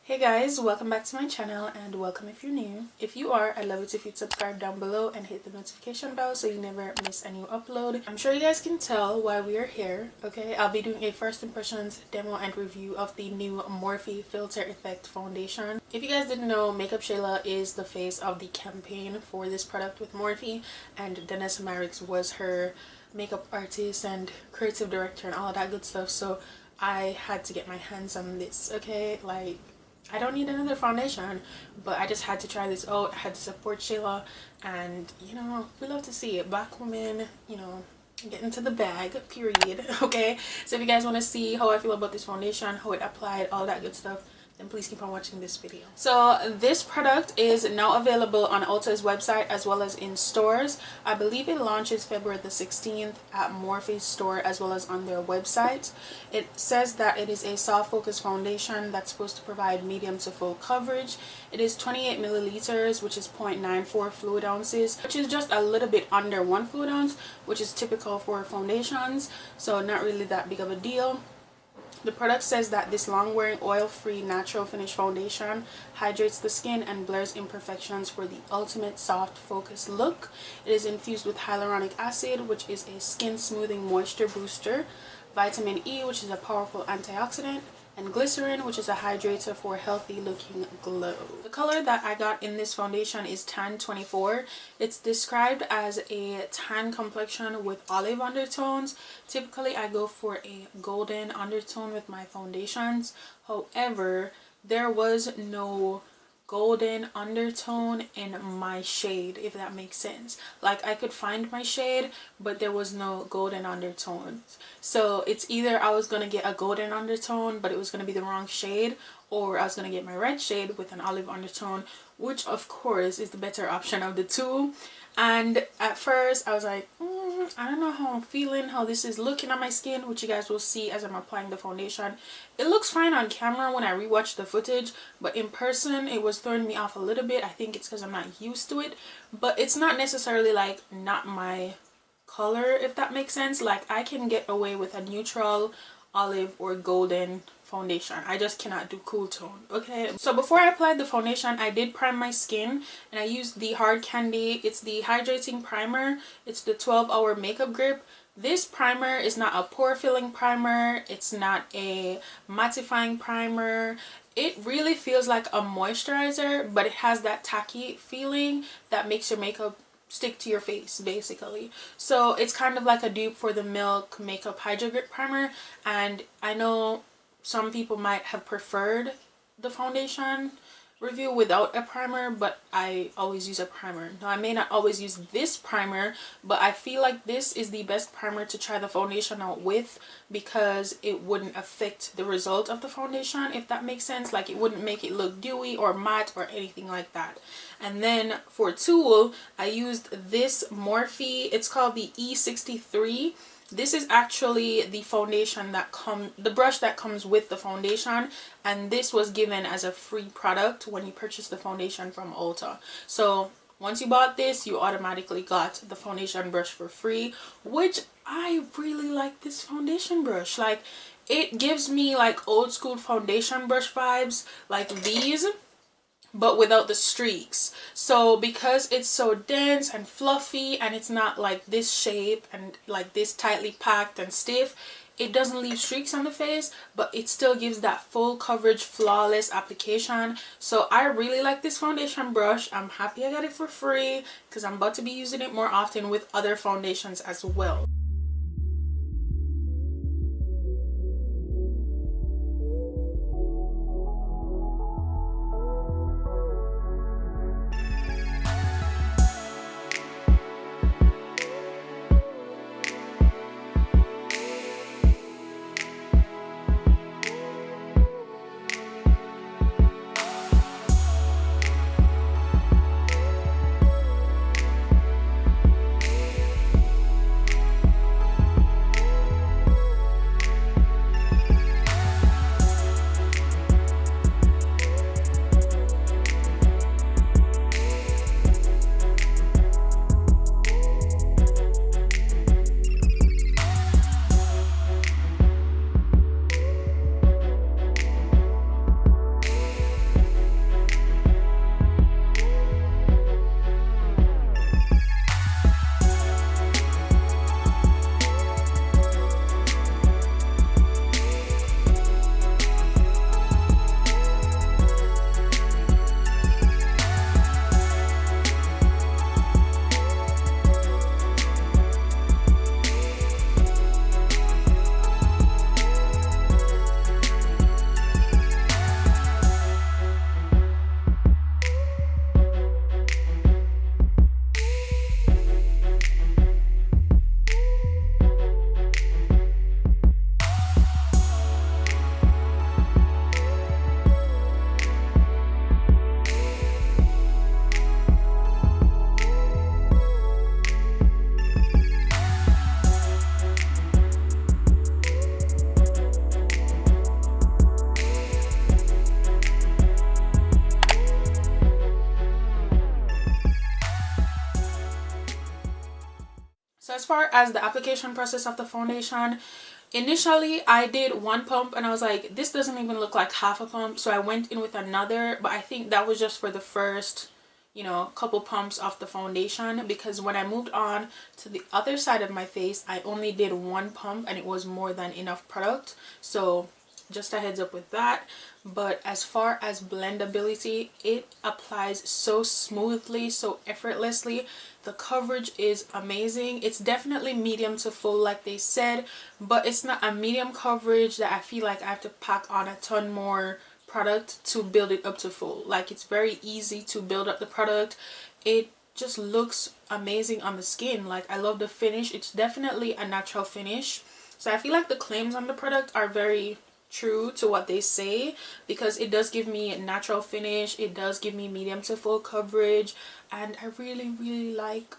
Hey guys, welcome back to my channel and welcome if you're new. If you are, I'd love it if you'd subscribe down below and hit the notification bell so you never miss a new upload. I'm sure you guys can tell why we are here, okay? I'll be doing a first impressions demo and review of the new Morphe Filter Effect Foundation. If you guys didn't know, Makeup Shayla is the face of the campaign for this product with Morphe, and Danessa Marix was her makeup artist and creative director and all of that good stuff, so I had to get my hands on this, okay? Like, I don't need another foundation, but I just had to try this out. I had to support Shayla, and you know, we love to see it. Black women, you know, get into the bag, period. Okay, so if you guys want to see how I feel about this foundation, how it applied, all that good stuff, then please keep on watching this video. So this product is now available on Ulta's website as well as in stores. I believe it launches February the 16th at Morphe's store as well as on their website. It says that it is a soft focus foundation that's supposed to provide medium to full coverage. It is 28 milliliters, which is 0.94 fluid ounces, which is just a little bit under 1 fluid ounce, which is typical for foundations, so not really that big of a deal. The product says that this long-wearing oil-free natural finish foundation hydrates the skin and blurs imperfections for the ultimate soft focus look. It is infused with hyaluronic acid, which is a skin smoothing moisture booster, vitamin E, which is a powerful antioxidant, and glycerin, which is a hydrator for healthy looking glow. The color that I got in this foundation is Tan 24. It's described as a tan complexion with olive undertones. Typically I go for a golden undertone with my foundations. However, there was no golden undertone in my shade, if that makes sense. Like, I could find my shade, but there was no golden undertones. So it's either I was gonna get a golden undertone but it was gonna be the wrong shade, or I was gonna get my red shade with an olive undertone, which of course is the better option of the two. And at first I was like, I don't know how I'm feeling, how this is looking on my skin, which you guys will see as I'm applying the foundation. It looks fine on camera when I rewatch the footage, but in person it was throwing me off a little bit. I think it's because I'm not used to it, but it's not necessarily like not my color, if that makes sense. Like, I can get away with a neutral, olive, or golden foundation. I just cannot do cool tone, okay? So before I applied the foundation, I did prime my skin, and I used the Hard Candy. It's the hydrating primer. It's the 12-hour makeup grip. This primer is not a pore filling primer. It's not a mattifying primer. It really feels like a moisturizer, but it has that tacky feeling that makes your makeup stick to your face, basically. So it's kind of like a dupe for the Milk Makeup Hydro Grip Primer, and I know some people might have preferred the foundation review without a primer, but I always use a primer. Now, I may not always use this primer, but I feel like this is the best primer to try the foundation out with, because it wouldn't affect the result of the foundation, if that makes sense. Like, it wouldn't make it look dewy or matte or anything like that. And then for tool, I used this Morphe. It's called the E63. This is actually the foundation that the brush that comes with the foundation, and this was given as a free product when you purchase the foundation from Ulta. So once you bought this, you automatically got the foundation brush for free, which I really like this foundation brush. Like, it gives me like old school foundation brush vibes, like these, but without the streaks. So because it's so dense and fluffy, and it's not like this shape and like this tightly packed and stiff, it doesn't leave streaks on the face, but it still gives that full coverage, flawless application. So I really like this foundation brush. I'm happy I got it for free, because I'm about to be using it more often with other foundations as well. far as the application process of the foundation, initially I did one pump and I was like, this doesn't even look like half a pump, so I went in with another, but I think that was just for the first, you know, couple pumps of the foundation, because when I moved on to the other side of my face, I only did one pump and it was more than enough product. So just a heads up with that. But as far as blendability, it applies so smoothly, so effortlessly. The coverage is amazing. It's definitely medium to full like they said, but it's not a medium coverage that I feel like I have to pack on a ton more product to build it up to full. Like, it's very easy to build up the product. It just looks amazing on the skin. Like, I love the finish. It's definitely a natural finish, so I feel like the claims on the product are very true to what they say, because it does give me a natural finish, it does give me medium to full coverage, and I really like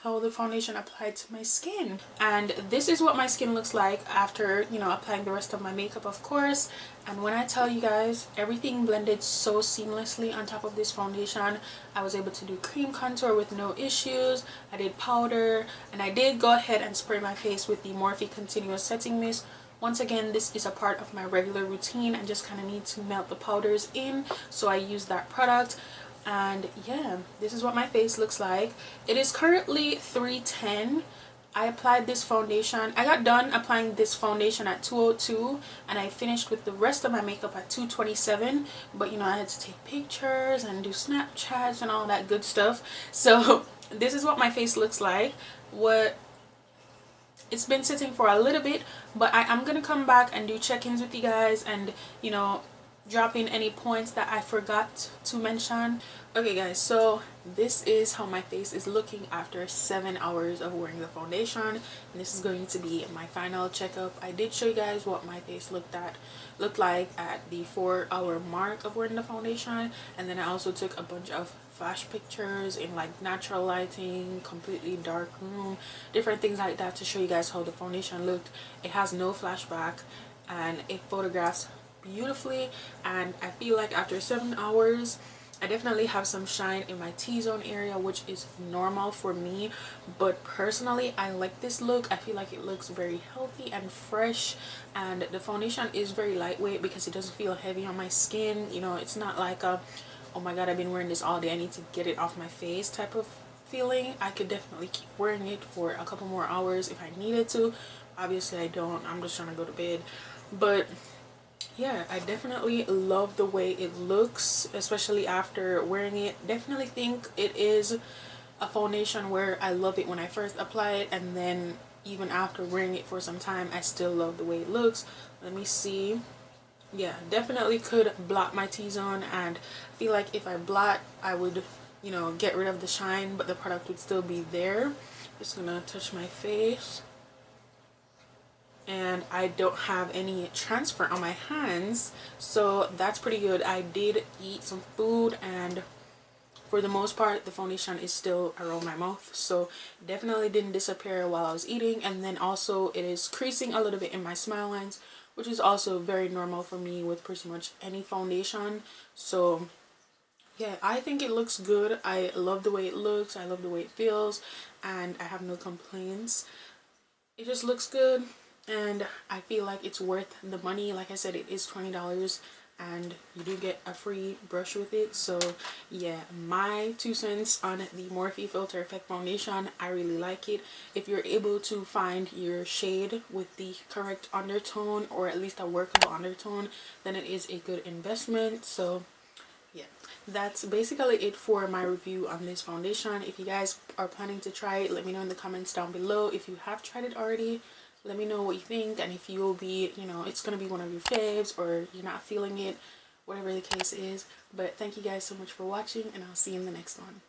how the foundation applied to my skin. And this is what my skin looks like after, you know, applying the rest of my makeup, of course. And when I tell you guys, everything blended so seamlessly on top of this foundation. I was able to do cream contour with no issues. I did powder, and I did go ahead and spray my face with the Morphe Continuous Setting Mist. Once again, this is a part of my regular routine. I just kind of need to melt the powders in, so I use that product. And yeah, this is what my face looks like. It is currently 3:10. I applied this foundation. I got done applying this foundation at 2:02, and I finished with the rest of my makeup at 2:27. But you know, I had to take pictures and do Snapchats and all that good stuff. So this is what my face looks like. It's been sitting for a little bit, but I am gonna come back and do check-ins with you guys, and you know, drop in any points that I forgot to mention. Okay guys, so this is how my face is looking after 7 hours of wearing the foundation, and this is going to be my final checkup. I did show you guys what my face looked like at the 4-hour mark of wearing the foundation, and then I also took a bunch of flash pictures in like natural lighting, completely dark room, different things like that to show you guys how the foundation looked. It has no flashback and it photographs beautifully, and I feel like after 7 hours I definitely have some shine in my T-zone area, which is normal for me, but personally I like this look. I feel like it looks very healthy and fresh, and the foundation is very lightweight because it doesn't feel heavy on my skin. You know, it's not like a, oh my god, I've been wearing this all day, I need to get it off my face type of feeling. I could definitely keep wearing it for a couple more hours if I needed to. Obviously I don't, I'm just trying to go to bed. But yeah, I definitely love the way it looks, especially after wearing it. Definitely think it is a foundation where I love it when I first apply it, and then even after wearing it for some time I still love the way it looks. Let me see. Yeah, definitely could blot my T-zone, and I feel like if I blot I would, you know, get rid of the shine, but the product would still be there. Just gonna touch my face, and I don't have any transfer on my hands, so that's pretty good. I did eat some food, and for the most part the foundation is still around my mouth, so definitely didn't disappear while I was eating. And then also it is creasing a little bit in my smile lines, which is also very normal for me with pretty much any foundation. So yeah, I think it looks good. I love the way it looks, I love the way it feels, and I have no complaints. It just looks good, and I feel like it's worth the money. Like I said, it is $20, and you do get a free brush with it. So yeah, my 2 cents on the Morphe Filter Effect foundation. I really like it. If you're able to find your shade with the correct undertone, or at least a workable undertone, then it is a good investment. So yeah, that's basically it for my review on this foundation. If you guys are planning to try it, let me know in the comments down below. If you have tried it already, let me know what you think, and if you'll be, you know, it's gonna be one of your faves, or you're not feeling it, whatever the case is. But thank you guys so much for watching, and I'll see you in the next one.